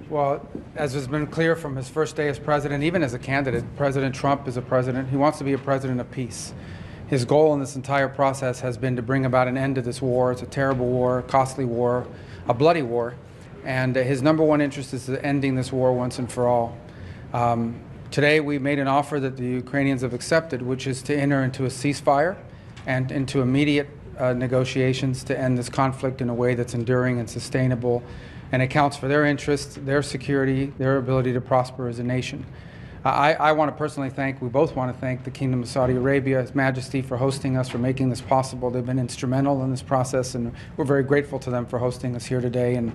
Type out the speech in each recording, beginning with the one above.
Well, as has been clear from his first day as president, even as a candidate, President Trump is a president. He wants to be a president of peace. His goal in this entire process has been to bring about an end to this war. It's a terrible war, a costly war, a bloody war. And his number one interest is ending this war once and for all. Today we made an offer that the Ukrainians have accepted, which is to enter into a ceasefire and into immediate negotiations to end this conflict in a way that's enduring and sustainable and accounts for their interests, their security, their ability to prosper as a nation. I want to personally thank, we both want to thank the Kingdom of Saudi Arabia, His Majesty, for hosting us, for making this possible. They've been instrumental in this process, and we're very grateful to them for hosting us here today. And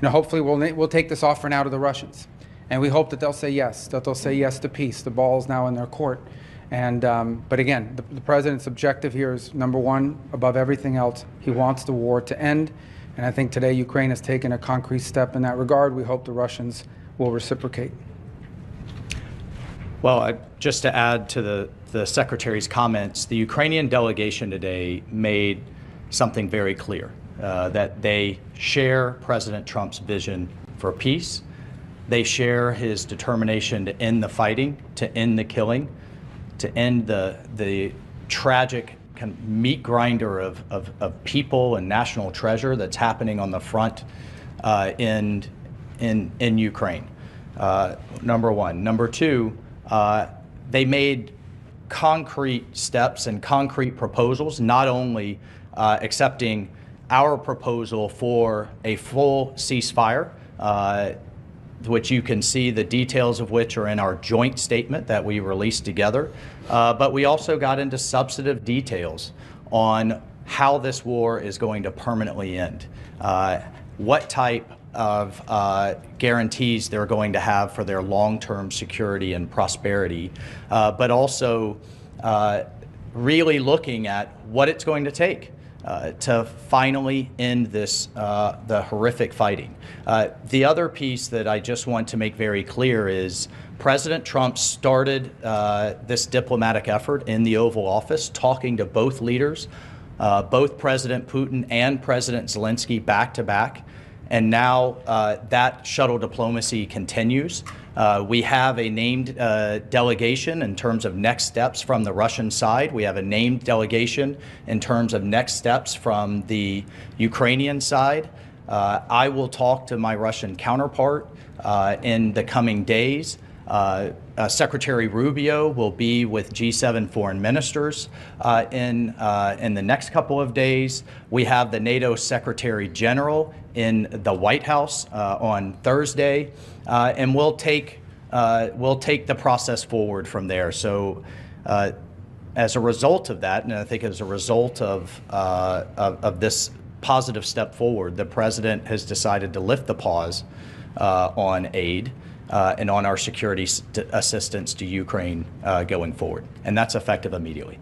hopefully we'll take this offer now to the Russians. And we hope that they'll say yes, to peace. The ball is now in their court. And, but again, the President's objective here is, number one, above everything else, he wants the war to end. And I think today Ukraine has taken a concrete step in that regard. We hope the Russians will reciprocate. Well, just to add to the Secretary's comments, the Ukrainian delegation today made something very clear, that they share President Trump's vision for peace. They share his determination to end the fighting, to end the killing, to end the tragic kind of meat grinder of people and national treasure that's happening on the front in Ukraine. Number one. Number two, they made concrete steps and concrete proposals, not only accepting our proposal for a full ceasefire, which you can see the details of which are in our joint statement that we released together. But we also got into substantive details on how this war is going to permanently end, what type of guarantees they're going to have for their long-term security and prosperity, but also really looking at what it's going to take to finally end this, the horrific fighting. The other piece that I just want to make very clear is President Trump started this diplomatic effort in the Oval Office, talking to both leaders, both President Putin and President Zelensky back to back. And now that shuttle diplomacy continues. We have a named delegation in terms of next steps from the Russian side. We have a named delegation in terms of next steps from the Ukrainian side. I will talk to my Russian counterpart in the coming days. Secretary Rubio will be with G7 foreign ministers in the next couple of days. We have the NATO Secretary General in the White House on Thursday, and we'll take the process forward from there. So, as a result of that, and I think as a result of this positive step forward, the President has decided to lift the pause on aid and on our security assistance to Ukraine going forward. And that's effective immediately.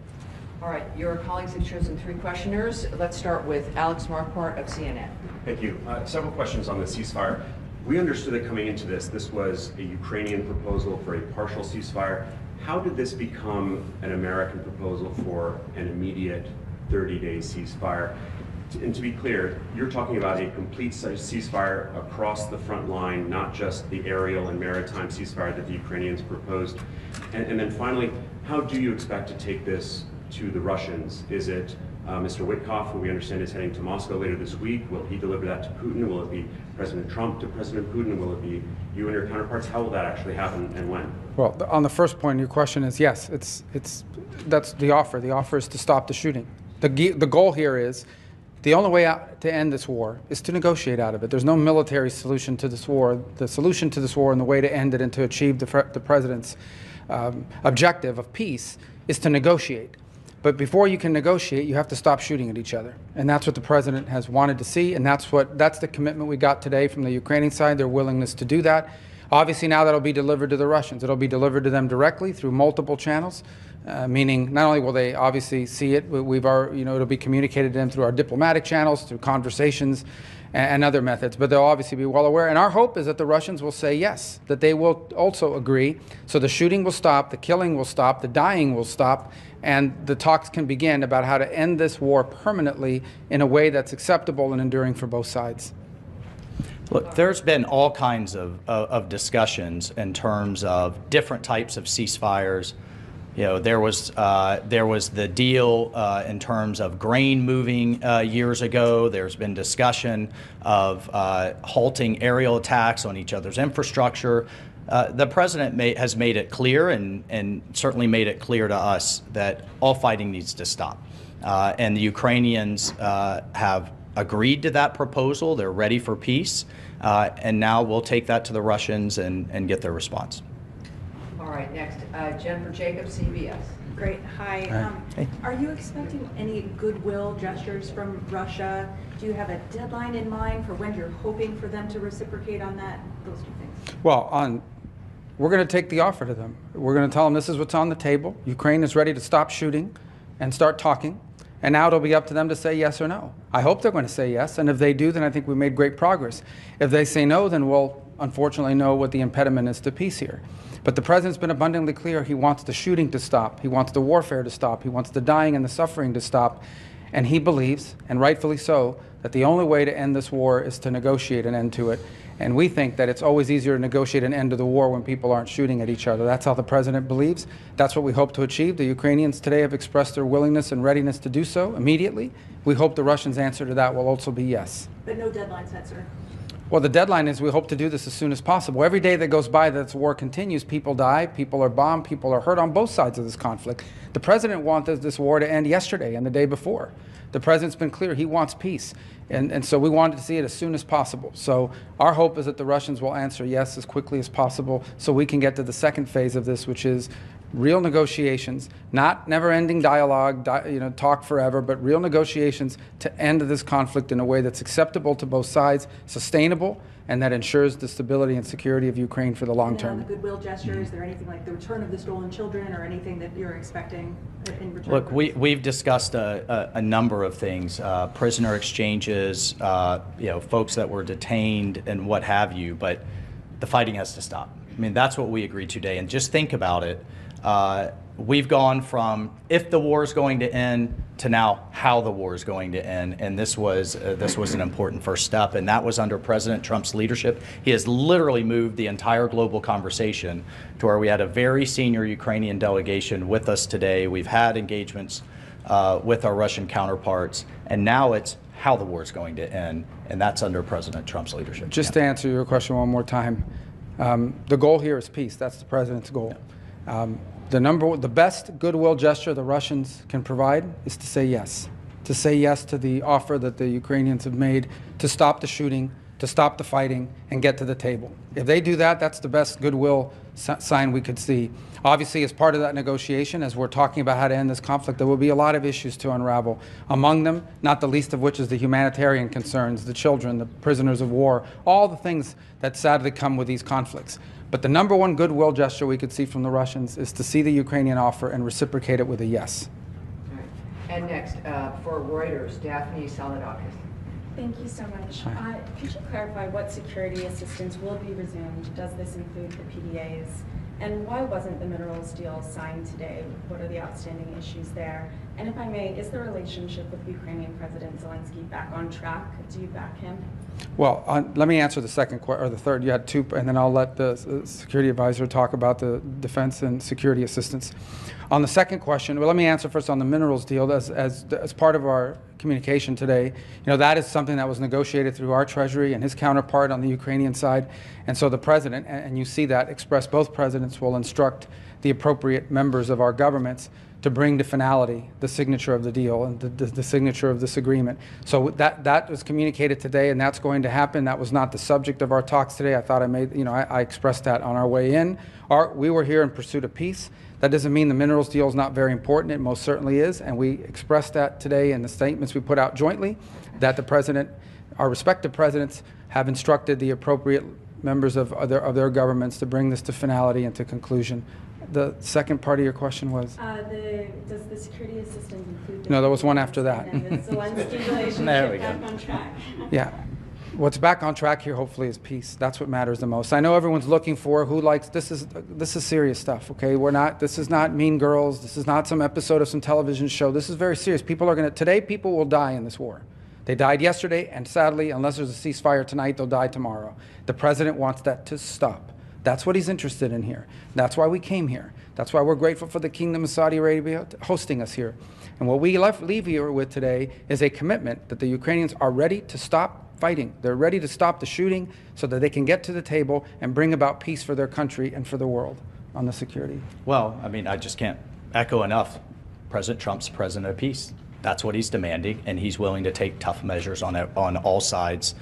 All right, your colleagues have chosen 3 questioners. Let's start with Alex Marquardt of CNN. Thank you. Several questions on the ceasefire. We understood that coming into this was a Ukrainian proposal for a partial ceasefire. How did this become an American proposal for an immediate 30-day ceasefire? And to be clear, you're talking about a complete ceasefire across the front line, not just the aerial and maritime ceasefire that the Ukrainians proposed. And then finally, how do you expect to take this to the Russians? Is it Mr. Witkoff, who we understand is heading to Moscow later this week? Will he deliver that to Putin? Will it be President Trump to President Putin? Will it be you and your counterparts? How will that actually happen and when? Well, on the first point, your question is yes. That's the offer. The offer is to stop the shooting. The goal here is the only way out to end this war is to negotiate out of it. There's no military solution to this war. The solution to this war and the way to end it and to achieve the President's objective of peace is to negotiate. But before you can negotiate, you have to stop shooting at each other. And that's what the President has wanted to see, and that's the commitment we got today from the Ukrainian side, their willingness to do that. Obviously now that'll be delivered to the Russians. It'll be delivered to them directly through multiple channels, meaning not only will they obviously see it, but it'll be communicated to them through our diplomatic channels, through conversations and other methods, but they'll obviously be well aware. And our hope is that the Russians will say yes, that they will also agree. So the shooting will stop, the killing will stop, the dying will stop, and the talks can begin about how to end this war permanently in a way that's acceptable and enduring for both sides. Look, there's been all kinds of discussions in terms of different types of ceasefires. You know, there was the deal in terms of grain moving years ago. There's been discussion of halting aerial attacks on each other's infrastructure. The president has made it clear, and certainly made it clear to us, that all fighting needs to stop. And the Ukrainians have agreed to that proposal. They're ready for peace. And now we'll take that to the Russians and get their response. All right, next, Jennifer Jacobs, CBS. Great. Hi. Hey. Are you expecting any goodwill gestures from Russia? Do you have a deadline in mind for when you're hoping for them to reciprocate on that? Those two things. Well, we're going to take the offer to them. We're going to tell them this is what's on the table. Ukraine is ready to stop shooting and start talking. And now it'll be up to them to say yes or no. I hope they're going to say yes. And if they do, then I think we made great progress. If they say no, then we'll unfortunately know what the impediment is to peace here. But the president's been abundantly clear. He wants the shooting to stop. He wants the warfare to stop. He wants the dying and the suffering to stop. And he believes, and rightfully so, that the only way to end this war is to negotiate an end to it. And we think that it's always easier to negotiate an end to the war when people aren't shooting at each other. That's how the president believes. That's what we hope to achieve. The Ukrainians today have expressed their willingness and readiness to do so immediately. We hope the Russians' answer to that will also be yes. But no deadline set, sir. Well, the deadline is we hope to do this as soon as possible. Every day that goes by that this war continues, people die, people are bombed, people are hurt on both sides of this conflict. The president wanted this war to end yesterday and the day before. The president's been clear he wants peace. And so we wanted to see it as soon as possible. So our hope is that the Russians will answer yes as quickly as possible so we can get to the second phase of this, which is real negotiations, not never-ending dialogue, talk forever, but real negotiations to end this conflict in a way that's acceptable to both sides, sustainable, and that ensures the stability and security of Ukraine for the long term. And on the goodwill gesture, is there anything like the return of the stolen children or anything that you're expecting in return? Look, we've discussed a number of things, prisoner exchanges, folks that were detained and what have you, but the fighting has to stop. I mean, that's what we agreed today. And just think about it. We've gone from if the war is going to end to now how the war is going to end, and this was an important first step, and that was under President Trump's leadership. He has literally moved the entire global conversation to where we had a very senior Ukrainian delegation with us today. We've had engagements with our Russian counterparts, and now it's how the war is going to end, and that's under President Trump's leadership. Just to answer your question one more time, the goal here is peace. That's the president's goal. The best goodwill gesture the Russians can provide is to say yes to the offer that the Ukrainians have made to stop the shooting, to stop the fighting, and get to the table. If they do that, that's the best goodwill sign we could see. Obviously, as part of that negotiation, as we're talking about how to end this conflict, there will be a lot of issues to unravel. Among them, not the least of which is the humanitarian concerns, the children, the prisoners of war, all the things that sadly come with these conflicts. But the number one goodwill gesture we could see from the Russians is to see the Ukrainian offer and reciprocate it with a yes. All right. And next, for Reuters, Daphne Saladakis. Thank you so much. Could you clarify what security assistance will be resumed? Does this include the PDAs? And why wasn't the minerals deal signed today? What are the outstanding issues there? And if I may, is the relationship with Ukrainian President Zelensky back on track? Do you back him? Well, let me answer the second or the third. You had two, and then I'll let the security advisor talk about the defense and security assistance. On the second question, well, let me answer first on the minerals deal. As part of our communication today, that is something that was negotiated through our Treasury and his counterpart on the Ukrainian side. And so the president, and you see that expressed, both presidents will instruct the appropriate members of our governments to bring to finality the signature of the deal and the signature of this agreement. So that was communicated today, and that's going to happen. That was not the subject of our talks today. I thought I expressed that on our way in. We were here in pursuit of peace. That doesn't mean the minerals deal is not very important. It most certainly is, and we expressed that today in the statements we put out jointly, that the president, our respective presidents, have instructed the appropriate members of their governments to bring this to finality and to conclusion. The second part of your question was? Does the security assistance include the No, there was one after that. And the Zelensky relationship There we back go. on track? Yeah. What's back on track here, hopefully, is peace. That's what matters the most. I know everyone's looking for who likes this is serious stuff, okay? This is not Mean Girls. This is not some episode of some television show. This is very serious. Today people will die in this war. They died yesterday, and sadly, unless there's a ceasefire tonight, they'll die tomorrow. The president wants that to stop. That's what he's interested in here. That's why we came here. That's why we're grateful for the Kingdom of Saudi Arabia hosting us here. And what we leave here with today is a commitment that the Ukrainians are ready to stop fighting. They're ready to stop the shooting so that they can get to the table and bring about peace for their country and for the world on the security. Well, I mean, I just can't echo enough. President Trump's president of peace. That's what he's demanding, and he's willing to take tough measures on all sides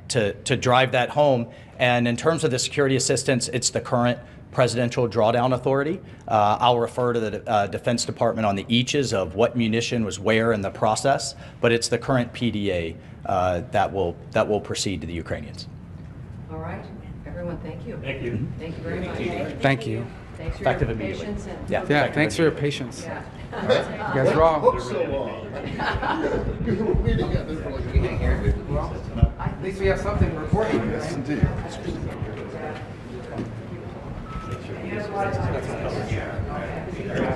to drive that home. And in terms of the security assistance, it's the current presidential drawdown authority. I'll refer to the Defense Department on the eaches of what munition was where in the process, but it's the current PDA that will proceed to the Ukrainians. All right, everyone, thank you. Thank you. Thank you very much. Thank you. Thanks for Effective your immediately. patience. And Yeah, thanks for your patience. Yeah. You guys are all. Took so long. We were waiting at this for like a week. Well, at least we have something to report. Yes, indeed. You guys want to-